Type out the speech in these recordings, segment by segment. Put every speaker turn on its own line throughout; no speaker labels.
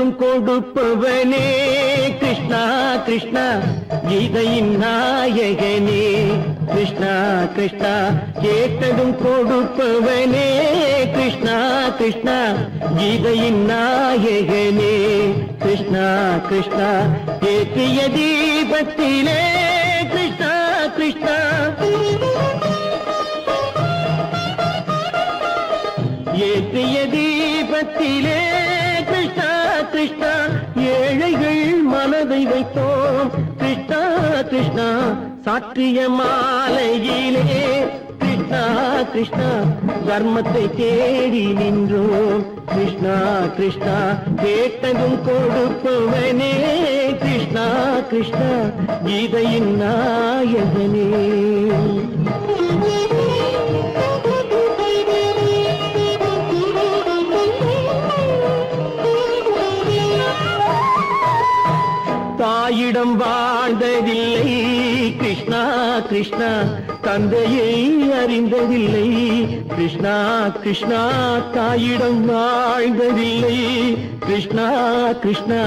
கேட்டதும் கொடுப்பவனே கிருஷ்ணா கிருஷ்ணா கீதையின் நாயகனே கிருஷ்ணா கிருஷ்ணா கேட்டதும் கொடுப்பவனே கிருஷ்ணா கிருஷ்ணா கீதையின் நாயகனே கிருஷ்ணா கிருஷ்ணா ஏற்றிய தீபத்திலே கிருஷ்ணா கிருஷ்ணா ஏற்றிய தீபத்திலே கிருஷ்ணா கிருஷ்ணா ஏழைகள் மனதை வைத்தோம் கிருஷ்ணா கிருஷ்ணா சாற்றிய மாலையிலே கிருஷ்ணா கிருஷ்ணா தர்மத்தை தேடி நின்றோம் கிருஷ்ணா கிருஷ்ணா கேட்டதும் கொடுப்பவனே கிருஷ்ணா கிருஷ்ணா கீதையின் நாயகனே தாயிடம் வாழ்ந்ததில்லை கிருஷ்ணா கிருஷ்ணா தந்தையை அறிந்ததில்லை கிருஷ்ணா கிருஷ்ணா தாயிடம் வாழ்ந்ததில்லை கிருஷ்ணா கிருஷ்ணா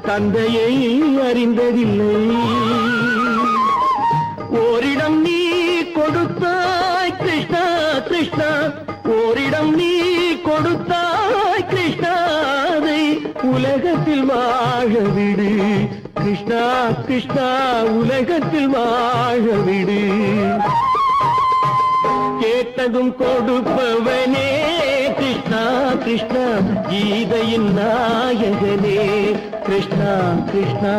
தந்தையை அறிந்ததில்லை ஓரிடம் நீ கொடுத்தாய் கிருஷ்ணா கிருஷ்ணா ஓரிடம் நீ கொடுத்தாய் கிருஷ்ணா அதை உலகத்தில் வாழ விடு கிருஷ்ணா கிருஷ்ணா உலகத்தில் வாழ விடு கேட்டதும் கொடுப்பவனே கிருஷ்ணா கிருஷ்ணா கீதையின் நாயகனே கிருஷ்ணா கிருஷ்ணா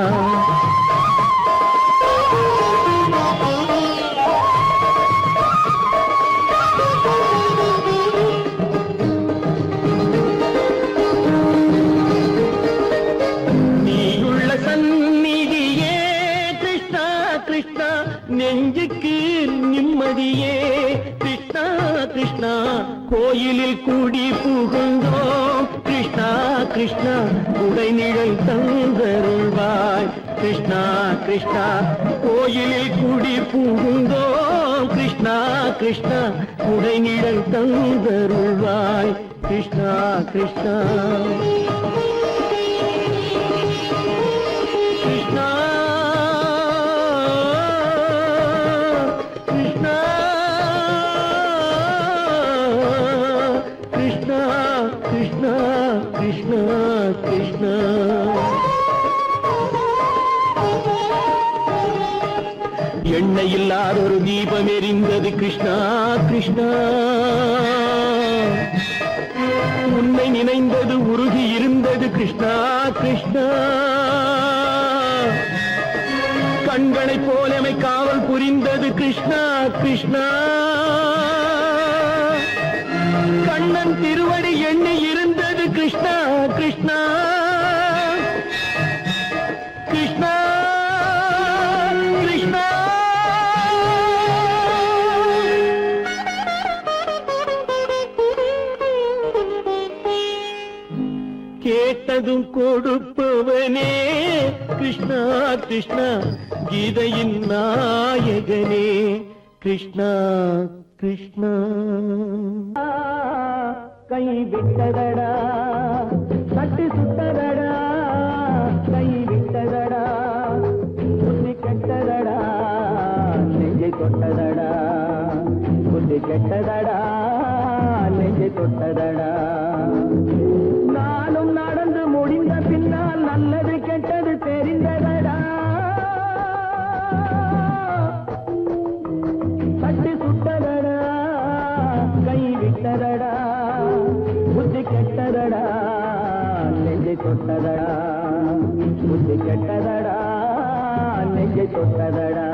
நெஞ்சுக்கு நிம்மதியே கிருஷ்ணா கிருஷ்ணா கோயிலில் கூடி புகுந்தோம் கிருஷ்ணா கிருஷ்ணா உடைநிழல் தந்தருள்வாய் கிருஷ்ணா கிருஷ்ணா கோயிலில் கூடி புகுந்தோம் கிருஷ்ணா கிருஷ்ணா உடைநிழல் தந்தருள்வாய் கிருஷ்ணா கிருஷ்ணா கிருஷ்ணா கிருஷ்ணா கிருஷ்ணா கிருஷ்ணா எண்ணெய் இல்லாத ஒரு தீபம் எரிந்தது கிருஷ்ணா கிருஷ்ணா உன்னை நினைந்தது உருகி இருந்தது கிருஷ்ணா கிருஷ்ணா கண்களை போலமை காவல் புரிந்தது கிருஷ்ணா கிருஷ்ணா கண்ணன் திருவடி எண்ணி இருந்தது கிருஷ்ணா கிருஷ்ணா கிருஷ்ணா கிருஷ்ணா கேட்டதும் கொடுப்பவனே கிருஷ்ணா கிருஷ்ணா கீதையின் நாயகனே கிருஷ்ணா கிருஷ்ணா கை விட்டதடா தட்டி சுட்டதடா கை விட்டதடா புத்தி கெட்டதடா நெஞ்சை தொட்டதடா புத்தி கெட்டதடா நெஞ்சை தொட்டதடா நானும் நடந்து முடிந்த பின்னால் நல்லது கெட்டது தெரிந்ததடா தட்டி சுட்டதடா கை விட்டதடா புத்தி கெட்டதடா நெஞ்சை தொட்டதடா புத்தி கெட்டதடா நெஞ்சை தொட்டதடா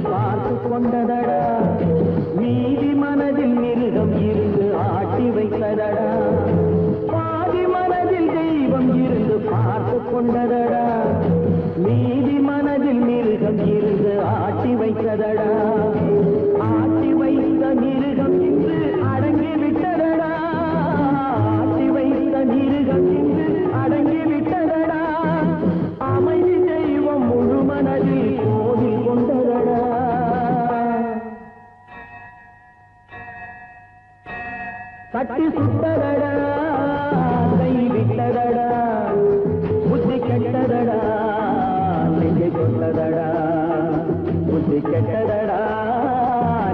பார்த்து கொண்டதடா மீதி மனதில் மிருகம் இருந்து ஆட்டி வைத்ததடா பாதி மனதில் தெய்வம் இருந்து பார்த்து கொண்டதடா மீதி மனதில் மிருகம் இருந்து ஆட்டி வைத்ததடா ஆட்டி வைத்த மிருகம் இன்று அடங்கி விட்டதடா ஆட்டி வைத்த தட்டி சுட்டதடா கை விட்டதடா புத்தி கெட்டதடா நெஞ்சை தொட்டதடா புத்தி கெட்டதடா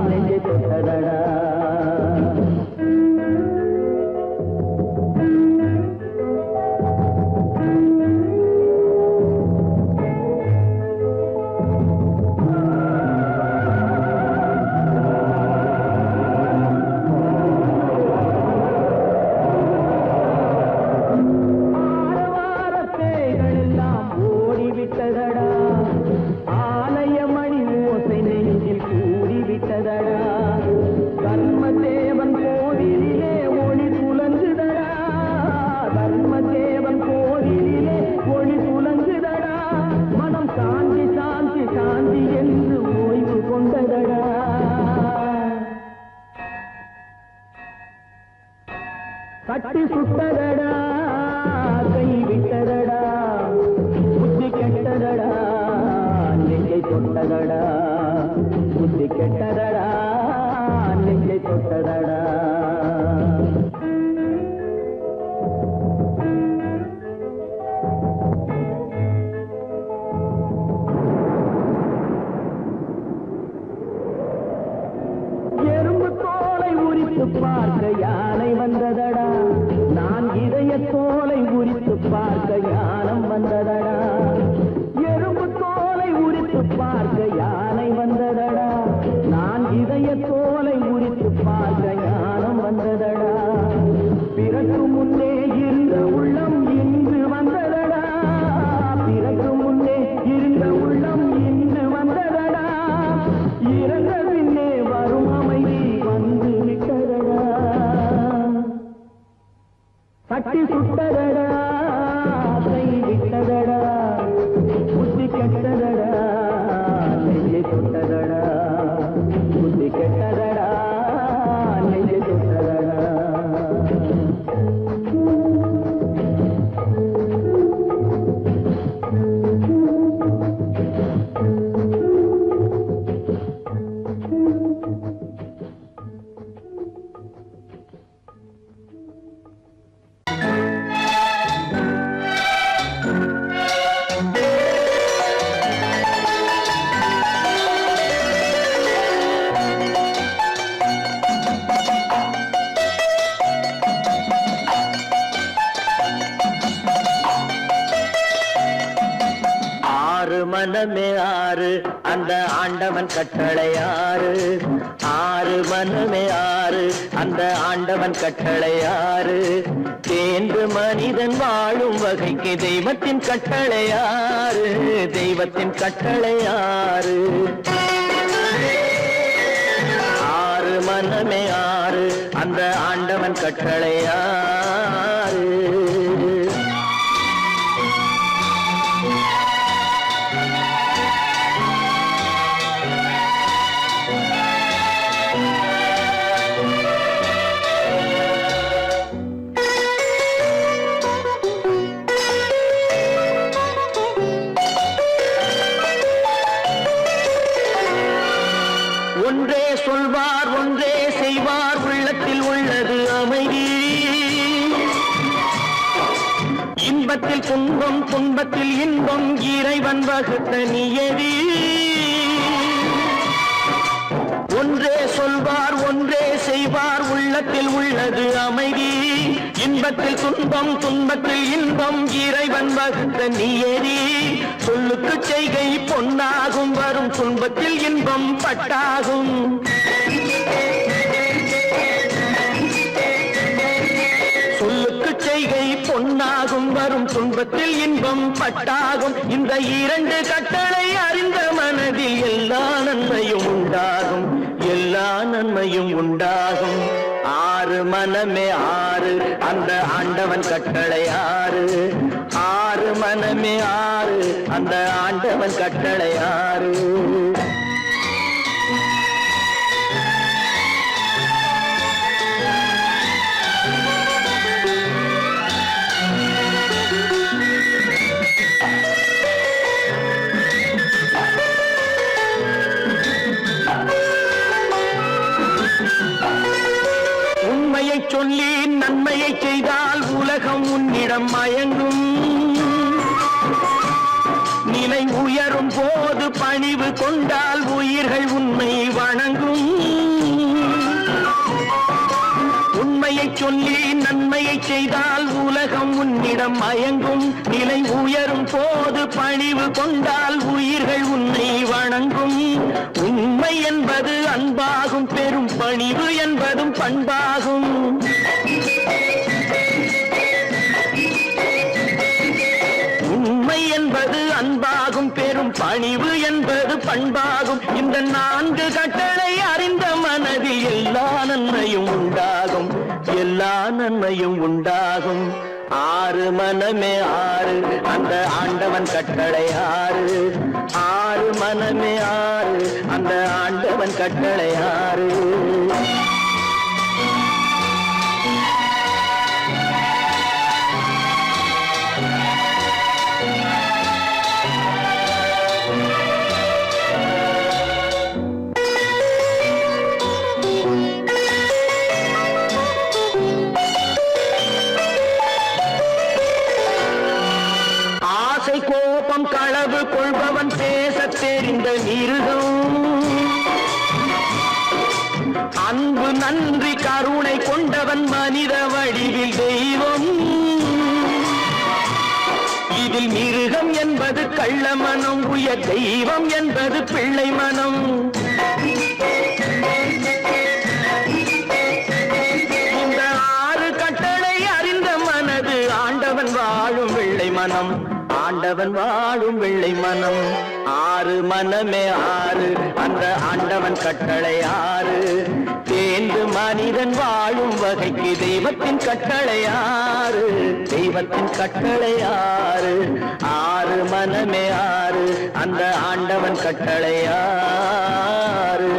நெஞ்சை தொட்டதடா தட்டி சுட்டதடா கை விட்டதடா புத்தி கெட்டதடா நெஞ்சை தொட்டதடா புத்தி கெட்டதடா நெஞ்சை தொட்டதடா பார்க்க யானை வந்ததடா நான் இதய தோலை உரித்து பார்க்க ஞானம் வந்ததடா எறும்பு தோலை உரித்து பார்க்க யானை வந்ததடா நான் இதய தோலை உரித்து பார்க்க ஞானம் வந்ததடா பிறகு முன்னே இருந்த உள்ளம் இன்று வந்ததடா பிறகு முன்னே இருந்த உள்ளம் இன்று வந்ததடா இறந்த பின்னே வரும் அமைதி வந்து தட்டி சுட்டதடா கை விட்டதடா புத்தி கெட்டதடா நெஞ்சை தொட்டதடா புத்தி கெட்டதடா நெஞ்சை தொட்டதடா மனமே ஆறு அந்த ஆண்டவன் கட்டளை ஆறு ஆறு மனமே ஆறு அந்த ஆண்டவன் கட்டளை ஆறு தேர்ந்து மனிதன் வாழும் வகைக்கு தெய்வத்தின் கட்டளை ஆறு தெய்வத்தின் கட்டளை ஆறு ஆறு மனமே ஆறு அந்த ஆண்டவன் கட்டளை ஆறு ஒன்றே சொல்வார் ஒன்றே செய்வார் உள்ளத்தில் உள்ளது அமைதி இன்பத்தில் துன்பம் துன்பத்தில் இன்பம் இறைவன் வகுத்த நியதி ஒன்றே சொல்வார் ஒன்றே செய்வார் உள்ளத்தில் உள்ளது அமைதி இன்பத்தில் துன்பம் துன்பத்தில் இன்பம் இறைவன் வகுத்த நியதி சொல்லுக்கு செய்கை பொன்னாகும் வரும் துன்பத்தில் இன்பம் பட்டாகும் சொல்லுக்கு செய்கை பொன்னாகும் வரும் துன்பத்தில் இன்பம் பட்டாகும் இந்த இரண்டு கட்டளை அறிந்த மனதில் எல்லா நன்மையும் உண்டாகும் எல்லா நன்மையும் உண்டாகும் ஆறு மனமே ஆறு அந்த ஆண்டவன் கட்டளை ஆறு ஆறு மனமே ஆறு அந்த ஆண்டவன் கட்டளை ஆறு சொல்லி கொண்டால் உயிர்கள் உன்னை வணங்கும். உண்மையை சொல்லி நன்மையை செய்தால் உலகம் உன்னிடம் மயங்கும். நிலை உயரும் போது பணிவு கொண்டால் உயிர்கள் உன்னை வணங்கும். உண்மை என்பது அன்பாகும், பெரும் பணிவு என்பதும் பண்பாகும். உண்மை என்பது அன்பாகும், பெரும் பணிவு என்பது பண்பாகும். இந்த 4 கட்டளை அறிந்த மனதில் எல்லா நன்மையும் உண்டாகும், எல்லா நன்மையும் உண்டாகும். 6 மனமே 6, அந்த ஆண்டவன் கட்டளை 6. 6 மனமே 6, அந்த ஆண்டவன் கட்டளை 6. கோபம் களவு கொள்பவன் பேசத் தெரிந்த மிருகம். அன்பு நன்றி கருணை கொண்டவன் மனித வடிவில் தெய்வம். இதில் மிருகம் என்பது கள்ள மனம், உயர் தெய்வம் என்பது பிள்ளை மனம். இந்த 6 கட்டளை அறிந்த மனது ஆண்டவன் வாழும் வெள்ளை மனம், ஆண்டவன் வாழும் வெள்ளை மனம். 6 மனமே 6, அந்த ஆண்டவன் கட்டளை 6. தேர்ந்து மனிதன் வாழும் வகைக்கு தெய்வத்தின் கட்டளை 6, தெய்வத்தின் கட்டளை 6. 6 மனமே 6, அந்த ஆண்டவன் கட்டளை 6.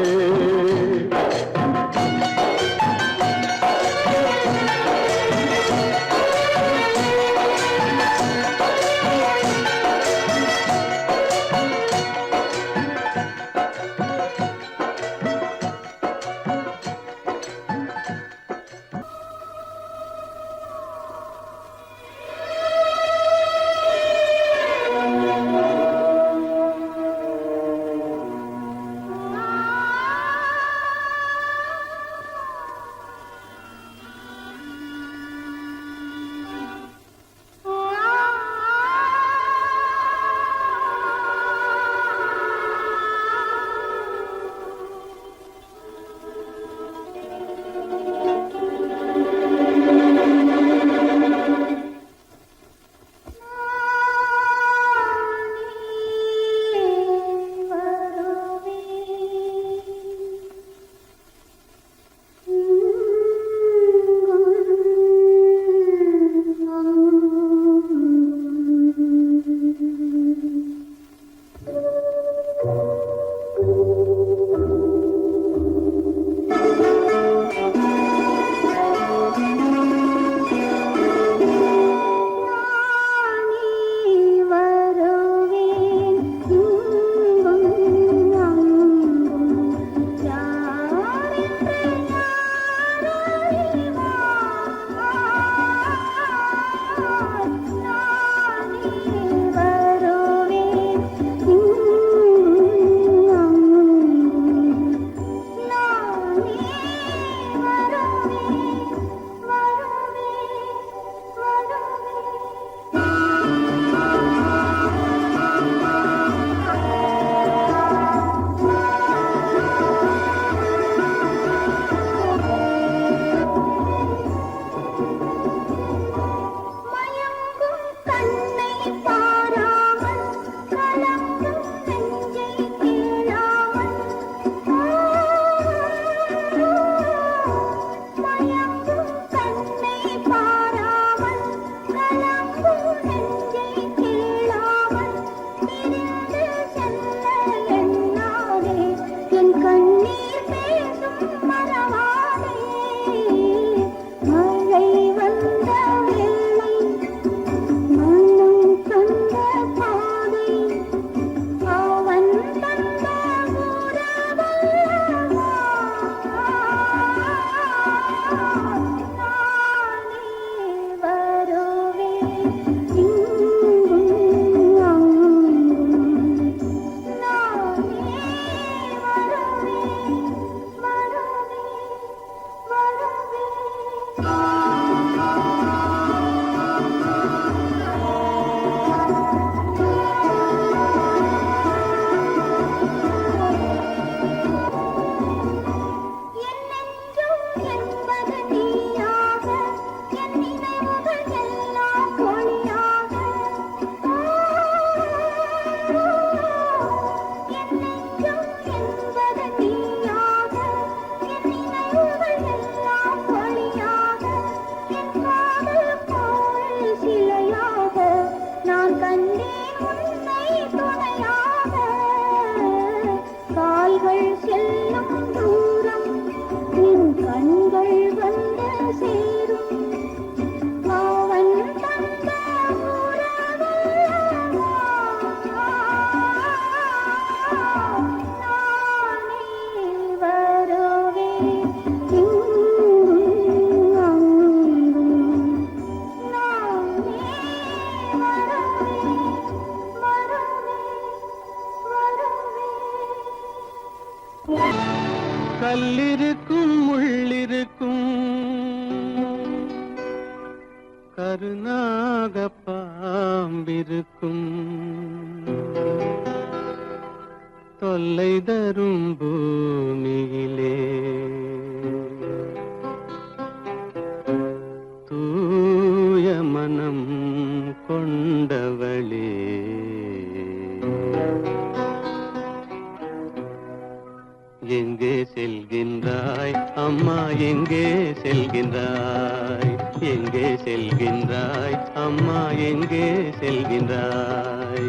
கல்லிருக்கும் முள்ளிருக்கும் கருநாக பாம்பிருக்கும் தொல்லை தரும் பூமியிலே தூய மனம் கொண்டவளே எங்கே செல்கின்றாய் அம்மா எங்கே செல்கின்றாய் எங்கே செல்கின்றாய் அம்மா எங்கே செல்கின்றாய்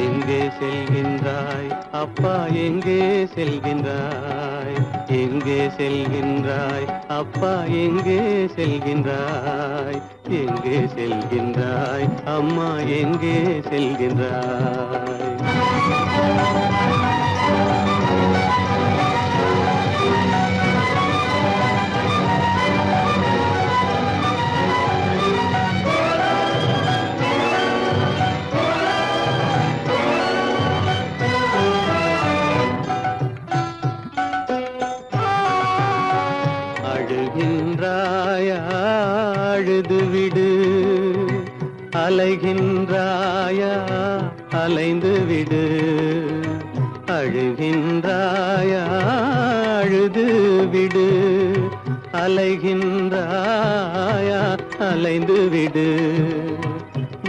எங்கே செல்கின்றாய் அப்பா எங்கே செல்கின்றாய் எங்கே செல்கின்றாய் அப்பா எங்கே செல்கின்றாய் எங்கே செல்கின்றாய் அம்மா எங்கே செல்கின்றாய் அழுகின்றாயா அழுது விடு அலைகின்றாயா அலைந்து விடு அழுகின்றாயா அழுது விடு அலைகின்றாயா அலைந்து விடு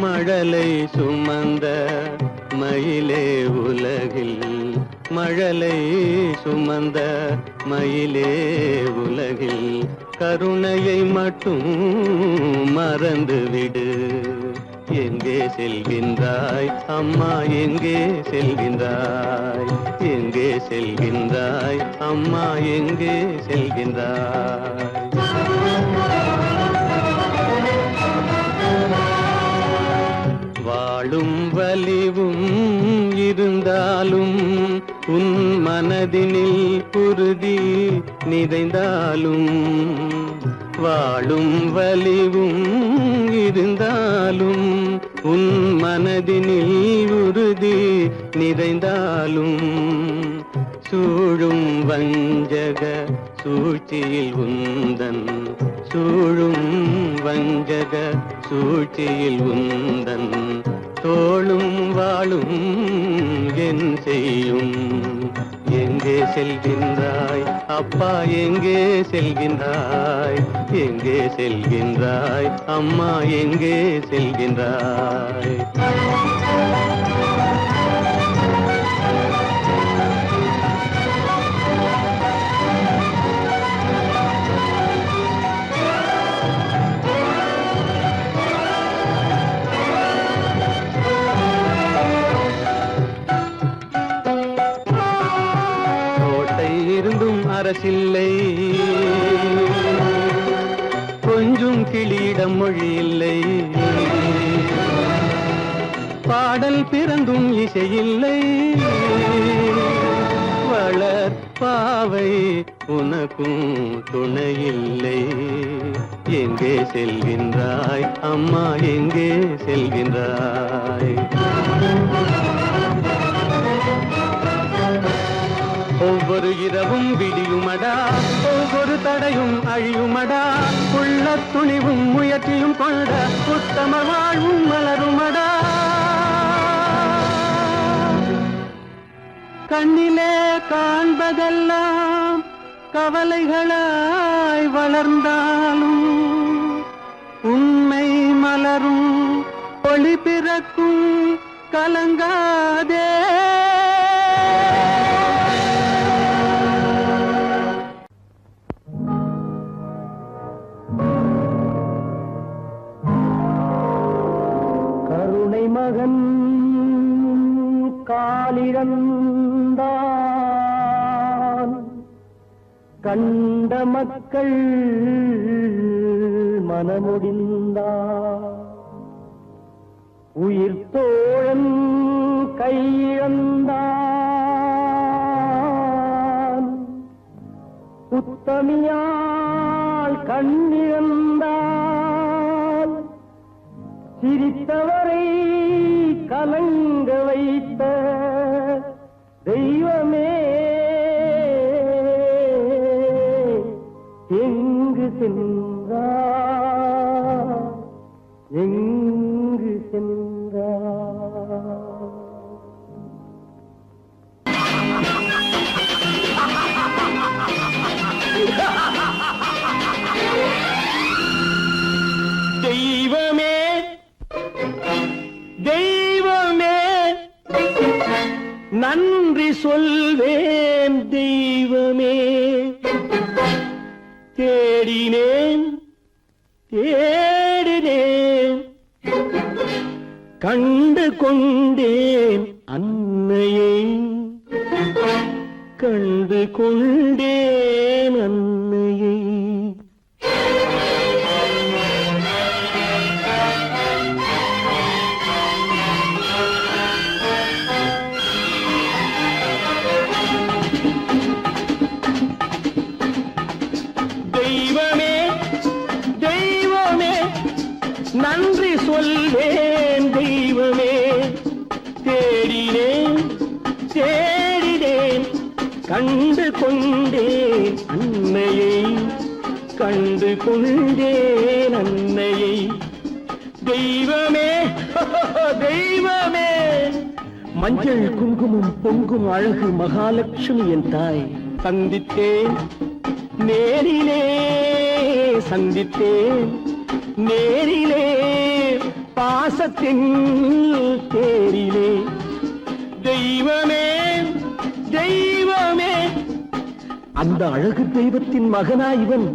மழலை சுமந்த மயிலே உலகில் மழலை சுமந்த மயிலே உலகில் கருணையை மட்டும் மறந்துவிடு எங்கே செல்கின்றாய் அம்மா எங்கே செல்கின்றாய் எங்கே செல்கின்றாய் அம்மா எங்கே செல்கின்றாய் வாழும் வலிவும் இருந்தாலும் உன் மனதினில் உறுதி நிறைந்தாலும் வாழும் வலிவும் இருந்தாலும் உன் மனதினில் உறுதி நிறைந்தாலும் சூழும் வஞ்சக சூழ்ச்சியில் உந்தன் சூழும் வஞ்சக சூழ்ச்சியில் உந்தன் தோளும் வாழும் என் செய்யும் எங்கே செல்கின்றாய் அப்பா எங்கே செல்கின்றாய் எங்கே செல்கின்றாய் அம்மா எங்கே செல்கின்றாய் அரசில்லை கொஞ்சம் கிளியிடம் மொழி இல்லை பாடல் பிறந்தும் இசையில்லை வளர் பாவை உனக்கும் துணையில்லை எங்கே செல்கின்றாய் அம்மா எங்கே செல்கின்றாய் ஒவ்வொரு இரவும் விடியுமடா ஒவ்வொரு தடையும் அழியுமடா உள்ள துணிவும் முயற்சியும் கொண்ட உத்தம வாழ்வும் மலருமடா கண்ணிலே காண்பதெல்லாம் கவலைகளாய் வளர்ந்தாலும் உண்மை மலரும் ஒளி பிறக்கும் கலங்காதே மகன் காலிழந்தான் கண்ட மக்கள் மனமுடிந்தார் உயிர் தோழன் கையிழந்தான் உத்தமியால் கண்ணிழந்தால் சிரித்தவரை கலங்க வைத்த தெய்வமே எங்கு சென்றார் எங்கு சென்றார்
தெய்வமே தெய்வமே நன்றி சொல்வேன் தெய்வமே தேடினேன் தேடினேன் கண்டு கொண்டேன் அன்னையை கண்டு கொண்டேன் அன்னையை தெய்வமே தெய்வமே நன்றி சொல்வேன் தெய்வமே தேடினேன் தேடினேன் கண்டு கொண்டேன் அன்னையை கண்டு கொண்டேன் அன்னையை தெய்வமே தெய்வமே மஞ்சள் குங்குமம் பொங்கும் அழகு மகாலட்சுமி என் தாய் சந்தித்தேன் நேரிலே சந்தித்தேன் நேரிலே பாசத்தின் தேரிலே தெய்வமே தெய்வமே அந்த அழகு தெய்வத்தின் மகனா இவன்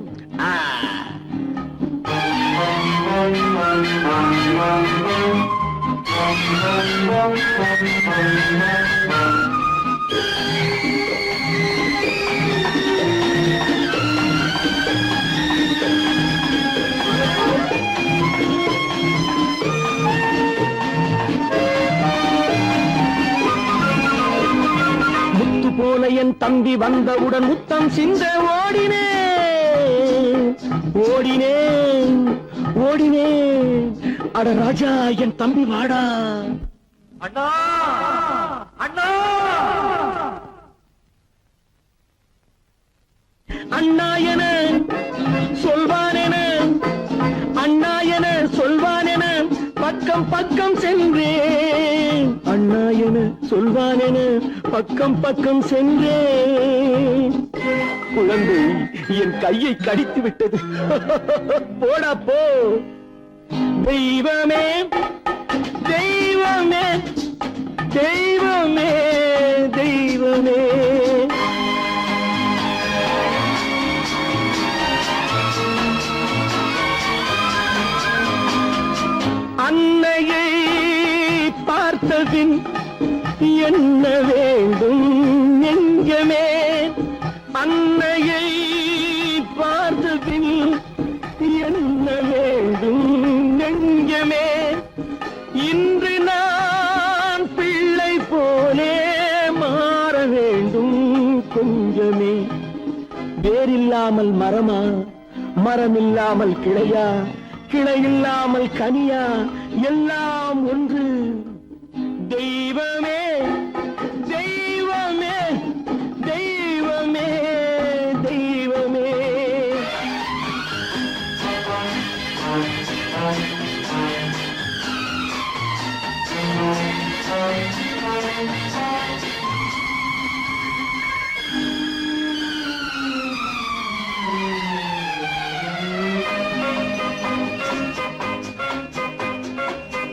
போல என் தம்பி வந்தவுடன் முத்தம் சிந்த ஓடினேன் ஓடினேன் ஓடினேன் அட ராஜா என் தம்பி வாடா அண்ணா அண்ணா அண்ணா என சொல்வானென அண்ணா என சொல்வானென பக்கம் பக்கம் சென்றேன் அண்ணா என சொல்வானென பக்கம் பக்கம் சென்றேன் குழந்தை என் கையை கடித்து விட்டது போடா போ தெய்வமே தெய்வமே தெய்வமே தெய்வமே அன்னையை பார்த்தபின் என்ன வேண்டும் நெஞ்சமே அன்னையை பார்த்தபின் என்ன வேண்டும் நெஞ்சமே இன்று நான் பிள்ளை போலே மாற வேண்டும் கொஞ்சமே வேரில்லாமல் மரமா மரமில்லாமல் கிளையா கிளையில்லாமல் கனியா எல்லாம் ஒன்று தெய்வமே தெய்வமே தெய்வமே தெய்வமே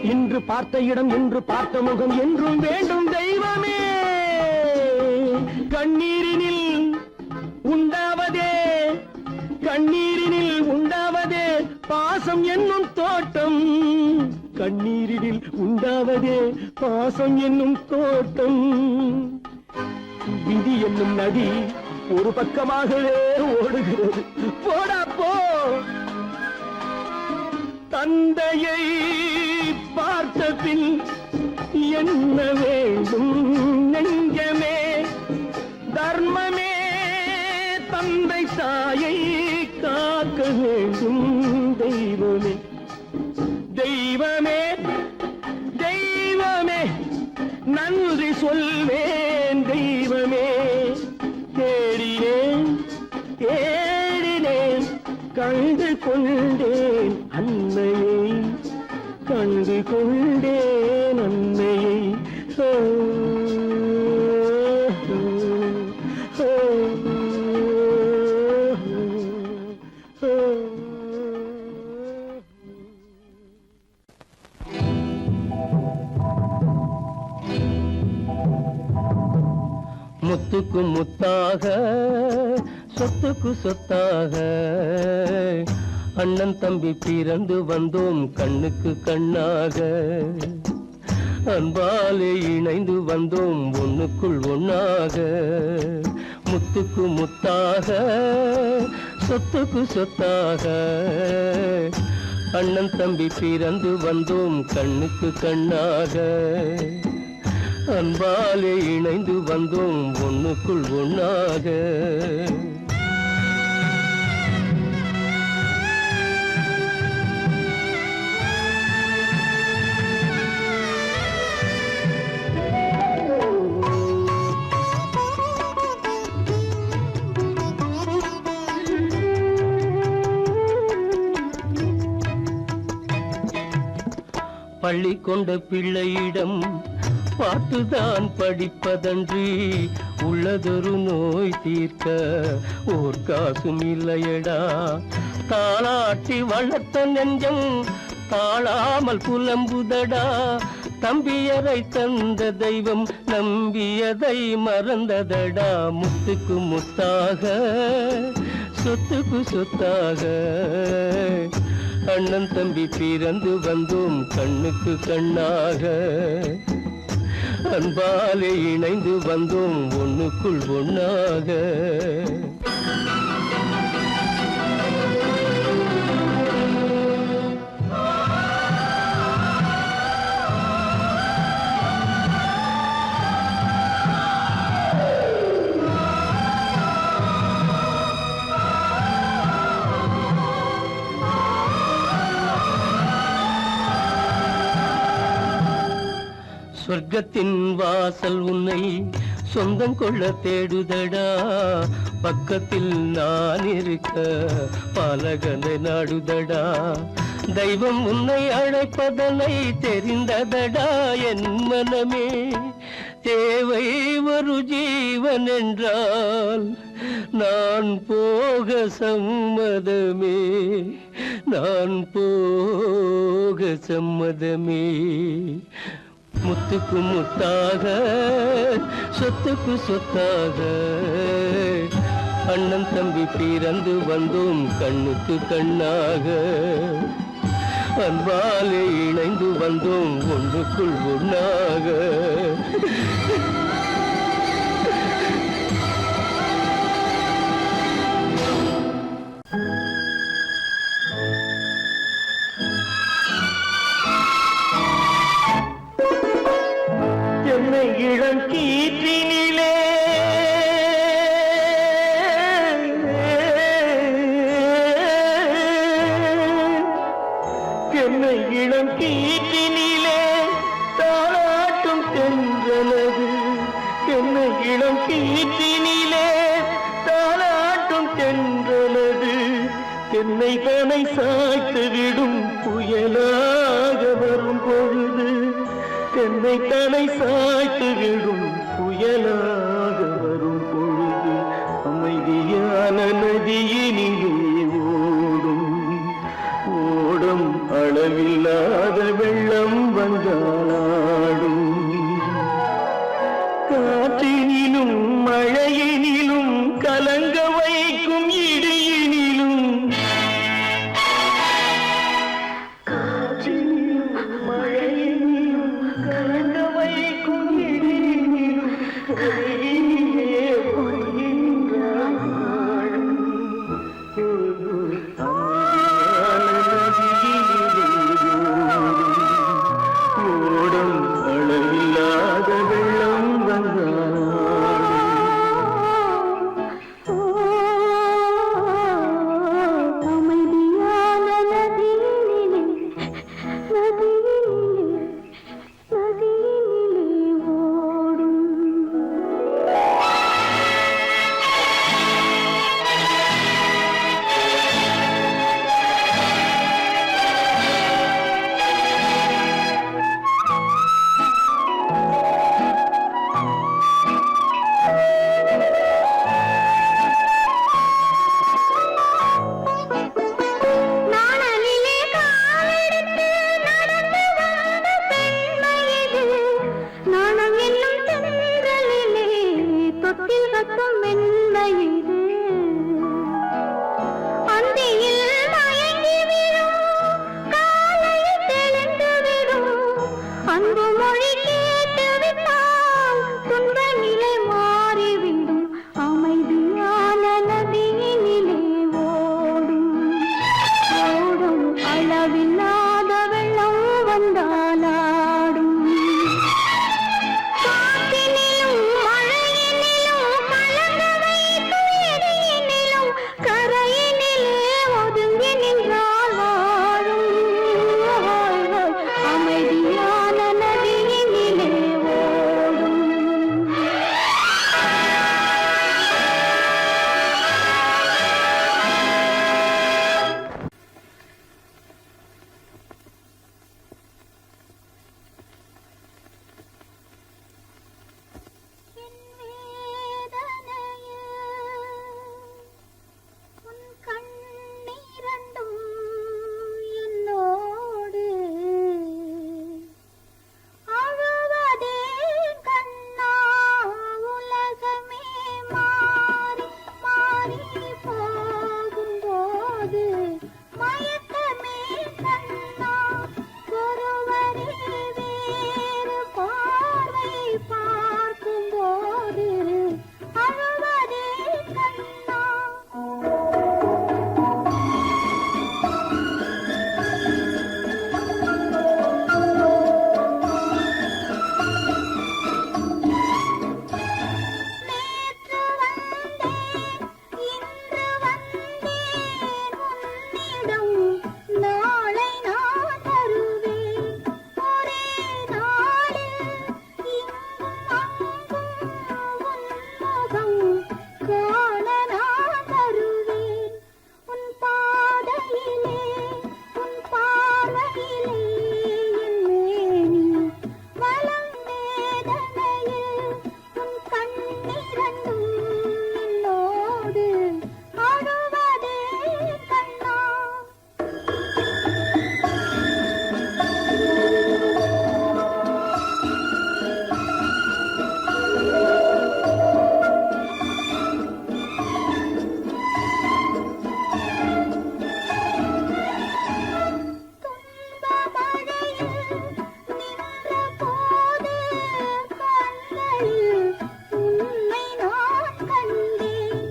இன்று பார்த்த இடம் என்று பார்த்த முகம் என்றும் வேண்டும் தெய்வமே கண்ணீரினில் உண்டாவதே கண்ணீரினில் உண்டாவதே பாசம் என்னும் தோட்டம் கண்ணீரினில் உண்டாவதே பாசம் என்னும் தோட்டம் விதி என்னும் நதி ஒரு பக்கமாகவே ஓடுகிறது போடா போ தந்தையை பார்த்த பின் என்ன வேண்டும் நெஞ்சமே தர்மமே தந்தை தாயை காக்க வேண்டும் தெய்வமே தெய்வமே தெய்வமே சொல்வேன் தெய்வமே. தேடினேன் தேடினேன் கண்டு கொண்டேன் அன்னையை, கண்டு கொண்டேன் அன்னையை. முத்துக்கு முத்தாக சொத்துக்கு சொத்தாக அண்ணன் தம்பி பிறந்து வந்தோம் கண்ணுக்கு கண்ணாக. அன்பாலே இணைந்து வந்தோம் ஒண்ணுக்குள் ஒண்ணாக. முத்துக்கு முத்தாக சொத்துக்கு சொத்தாக அண்ணன் தம்பி பிறந்து வந்தோம் கண்ணுக்கு கண்ணாக. அன்பாலே இணைந்து வந்தோம் ஒண்ணுக்குள் ஒண்ணாக. பள்ளி கொண்ட பிள்ளையிடம் பாட்டுதான் படிப்பதன்றி உள்ளதொரு நோய் தீர்க்க ஓர் காசும் இல்லையடா. தாளாட்டி வளர்த்த நெஞ்சம் தாழாமல் புலம்புதடா. தம்பியரை தந்த தெய்வம் நம்பியதை மறந்ததடா. முத்துக்கு முத்தாக சொத்துக்கு சொத்தாக அண்ணன் தம்பி பிறந்து வந்தோம் கண்ணுக்கு கண்ணாக. அன்பாலே இணைந்து வந்தோம் ஒண்ணுக்குள் ஒண்ணாக. சொர்க்கத்தின் வாசல் உன்னை சொந்தம் கொள்ள தேடுதடா. பக்கத்தில் நான் இருக்க பாலகனை நாடுதடா. தெய்வம் உன்னை அழைப்பதனை தெரிந்ததடா என் மனமே. தேவை ஒரு ஜீவன் என்றால் நான் போக சம்மதமே, நான் போக சம்மதமே. முத்துக்கு முத்தாக சொத்துக்கு சொத்தாக அண்ணன் தம்பி பிறந்து வந்தோம் கண்ணுக்கு கண்ணாக. அன்பாலே இணைந்து வந்தோம் ஒன்றுக்குள் ஒண்ணாக. இளம் கீற்றினிலே என்னை இளம் கீற்றினிலே தாளாட்டும் தென்றலது. என்னை இளம் கீற்றினிலே தாளாட்டும் தென்றலது. என்னை தனை சாய்த்து விடும் புயலாக வரும் பொழுது, என்னை தலை சாய்த்து விடும் புயலாக வரும் பொழுது, அமைதியான நதியினிலே ஓடும் ஓடும் அளவில்லாத வெள்ளம் வந்தாடும். காற்றினிலும் மழையினிலும் கலங்க வைக்கும் இடியினிலும்,
நதியினிலே ஓடும்
அன்பு மொழி கேட்டு விட்டால் துன்ப நிலை மாறிவிடும் அமைதியான நதியினிலே ஓடும் ஓடும் அளவில்லாத வெள்ளம் வந்தாலாடும் காற்றினிலும் மழையினிலும் கலந்து வைத்து இடியினிலும் கரையினிலே ஒதுங்கி நின்றால் வாழும் அமைதியான நதியினிலே ஓடும் என் வேதனையே உன் கண்ணீரண்டும் என்னோடு அழுவதே கண்ணா உலகமே மாறி மாறி போகும்போது மயக்கமே கண்ணா ஒருவரே வேறு பார்வை பார்க்கும்போது அழுவதே கண்ணா நேற்று வந்தேன் இன்று வந்தேன் உன்னிடம் நாளை நான் தருவேன் ஒரே நாளில் இங்கும் அங்கும் உன்முகம் காண நான் தருவேன் உன் பாதையிலே உன் பார்வையிலே என் மேனி வலம் வேதனையில் உன் கண்ணீரண்டும் என்னோடு அழுவதே கண்ணா துன்ப மழையில் நின்ற போது கண்களில் உன்னை நான் கண்டேன்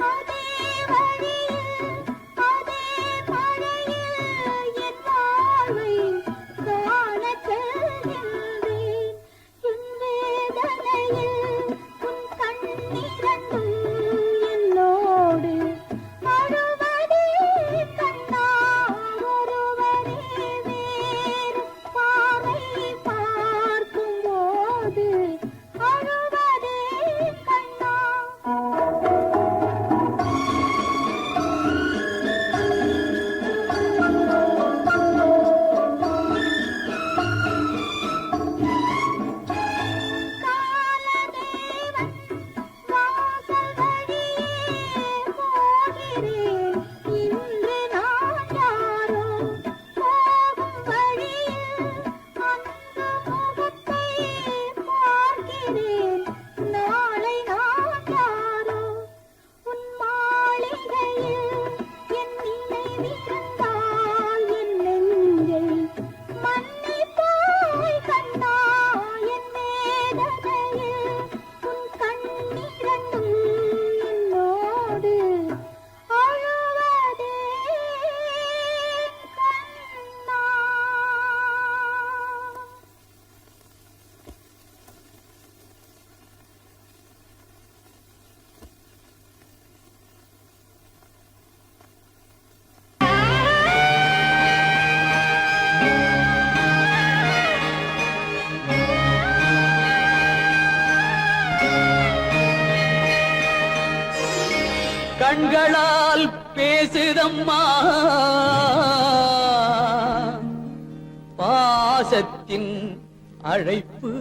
அதே வழியில் அதே மழையில் என் வாழ்வை காணச் செல்கின்றேன் என் வேதனையில் உன் கண்ணீரண்டும் என்னோடு அழுவதே கண்ணா ஒருவரே வேறு பார்வை பார்க்கும்போது அழுவதே கண்ணா காலதேவன் வாசல் வழியே போகிறேன் இன்று நான் யாரோ போகும் வழியில் அந்த முகத்தை பார்க்கிறேன் நாளை நான் யாரோ உன் மாளிகையில் என் நினைவிருந்தால் என் நெஞ்சை மன்னிப்பாய் கண்ணா என் வேதனையில் உன் கண்ணீரண்டும் என்னோடு அழுவதே கண்ணா
கண்களால் பேசுதம்மா பாசத்தின் அழைப்பு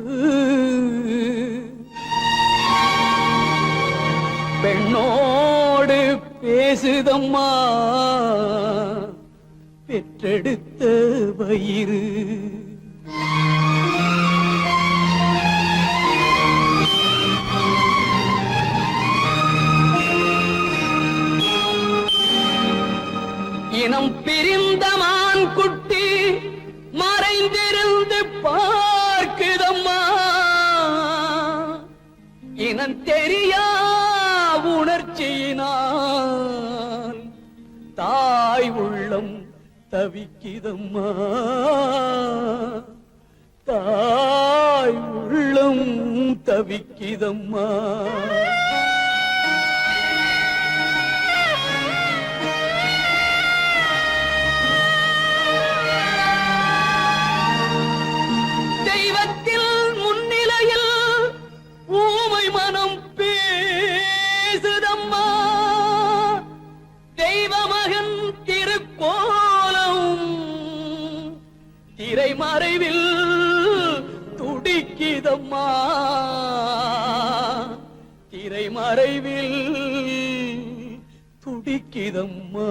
பெண்ணோடு பேசுதம்மா பெற்றெடுத்த வயிறு இனம் பிரிந்த மான் குட்டி மறைந்திருந்து பார்க்கிறதே தெரியா உணர்ச்சியினால் தாய் உள்ளம் தவிக்கிதம்மா தாய் உள்ளம் தவிக்கிதம்மா தெய்வத்தில் முன்னிலையில் ஊமை மனம் பேசுதம்மா தெய்வமகன் திருக்கோலம் திரைமறைவில் துடிக்கிதம்மா திரைமறைவில் துடிக்கிதம்மா